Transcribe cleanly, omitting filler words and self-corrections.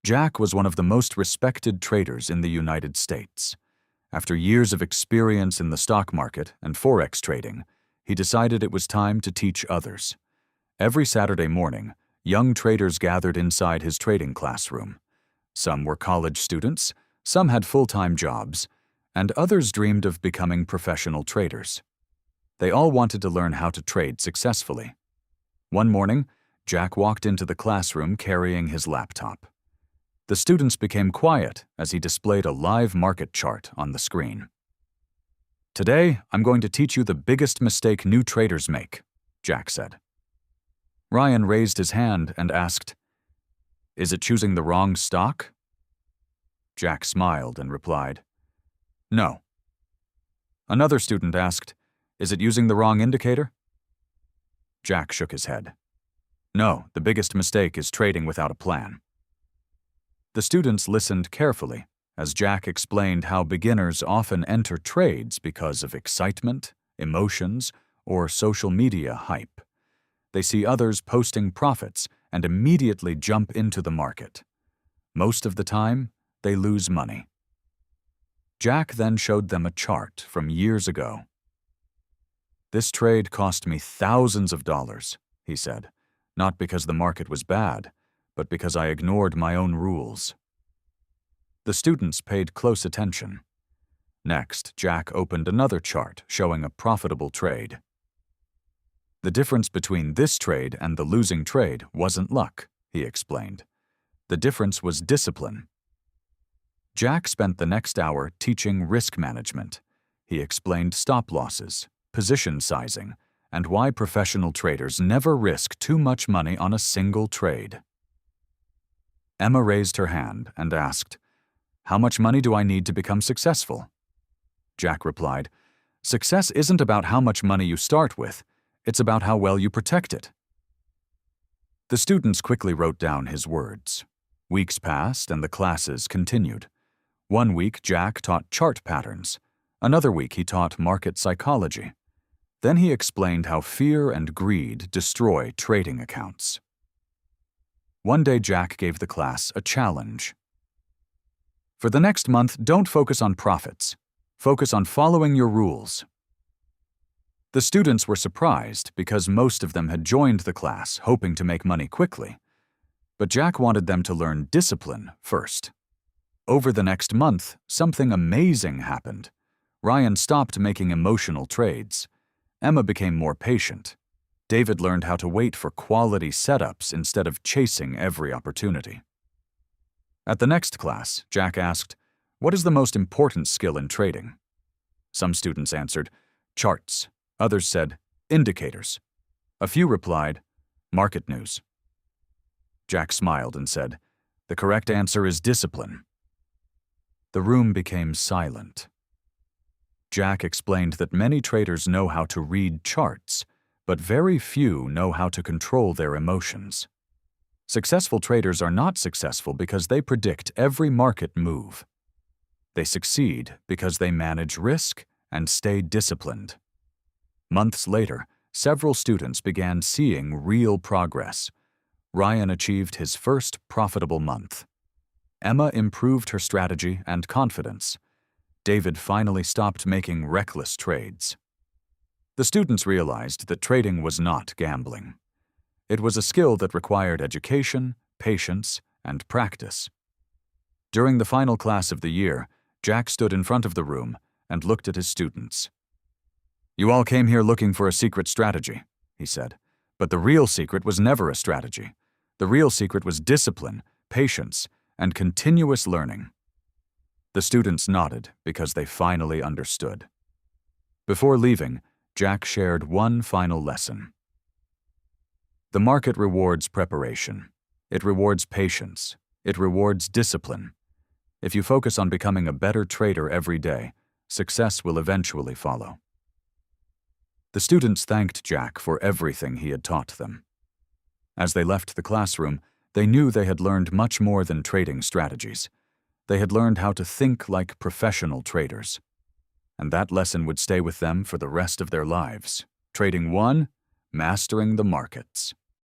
Jack was one of the most respected traders in the United States. After years of experience in the stock market and Forex trading, he decided it was time to teach others. Every Saturday morning, young traders gathered inside his trading classroom. Some were college students, some had full-time jobs, and others dreamed of becoming professional traders. They all wanted to learn how to trade successfully. One morning, Jack walked into the classroom carrying his laptop. The students became quiet as he displayed a live market chart on the screen. "Today, I'm going to teach you the biggest mistake new traders make," Jack said. Ryan raised his hand and asked, "Is it choosing the wrong stock?" Jack smiled and replied, "No." Another student asked, "Is it using the wrong indicator?" Jack shook his head. "No, the biggest mistake is trading without a plan." The students listened carefully as Jack explained how beginners often enter trades because of excitement, emotions, or social media hype. They see others posting profits and immediately jump into the market. Most of the time, they lose money. Jack then showed them a chart from years ago. "This trade cost me thousands of dollars," he said, "not because the market was bad, but because I ignored my own rules." The students paid close attention. Next, Jack opened another chart showing a profitable trade. "The difference between this trade and the losing trade wasn't luck," he explained. "The difference was discipline." Jack spent the next hour teaching risk management. He explained stop losses, position sizing, and why professional traders never risk too much money on a single trade. Emma raised her hand and asked, "How much money do I need to become successful?" Jack replied, "Success isn't about how much money you start with, it's about how well you protect it." The students quickly wrote down his words. Weeks passed and the classes continued. One week, Jack taught chart patterns. Another week, he taught market psychology. Then he explained how fear and greed destroy trading accounts. One day, Jack gave the class a challenge. "For the next month, don't focus on profits. Focus on following your rules." The students were surprised because most of them had joined the class hoping to make money quickly. But Jack wanted them to learn discipline first. Over the next month, something amazing happened. Ryan stopped making emotional trades. Emma became more patient. David learned how to wait for quality setups instead of chasing every opportunity. At the next class, Jack asked, "What is the most important skill in trading?" Some students answered, "Charts." Others said, "Indicators." A few replied, "Market news." Jack smiled and said, "The correct answer is discipline." The room became silent. Jack explained that many traders know how to read charts, but very few know how to control their emotions. Successful traders are not successful because they predict every market move. They succeed because they manage risk and stay disciplined. Months later, several students began seeing real progress. Ryan achieved his first profitable month. Emma improved her strategy and confidence. David finally stopped making reckless trades. The students realized that trading was not gambling. It was a skill that required education, patience, and practice. During the final class of the year, Jack stood in front of the room and looked at his students. "You all came here looking for a secret strategy," he said. "But the real secret was never a strategy. The real secret was discipline, patience, and continuous learning." The students nodded because they finally understood. Before leaving, Jack shared one final lesson. The market rewards preparation. It rewards patience. It rewards discipline. If you focus on becoming a better trader every day, success will eventually follow. The students thanked Jack for everything he had taught them. As they left the classroom, they knew they had learned much more than trading strategies. They had learned how to think like professional traders. And that lesson would stay with them for the rest of their lives. Trading 1, mastering the markets.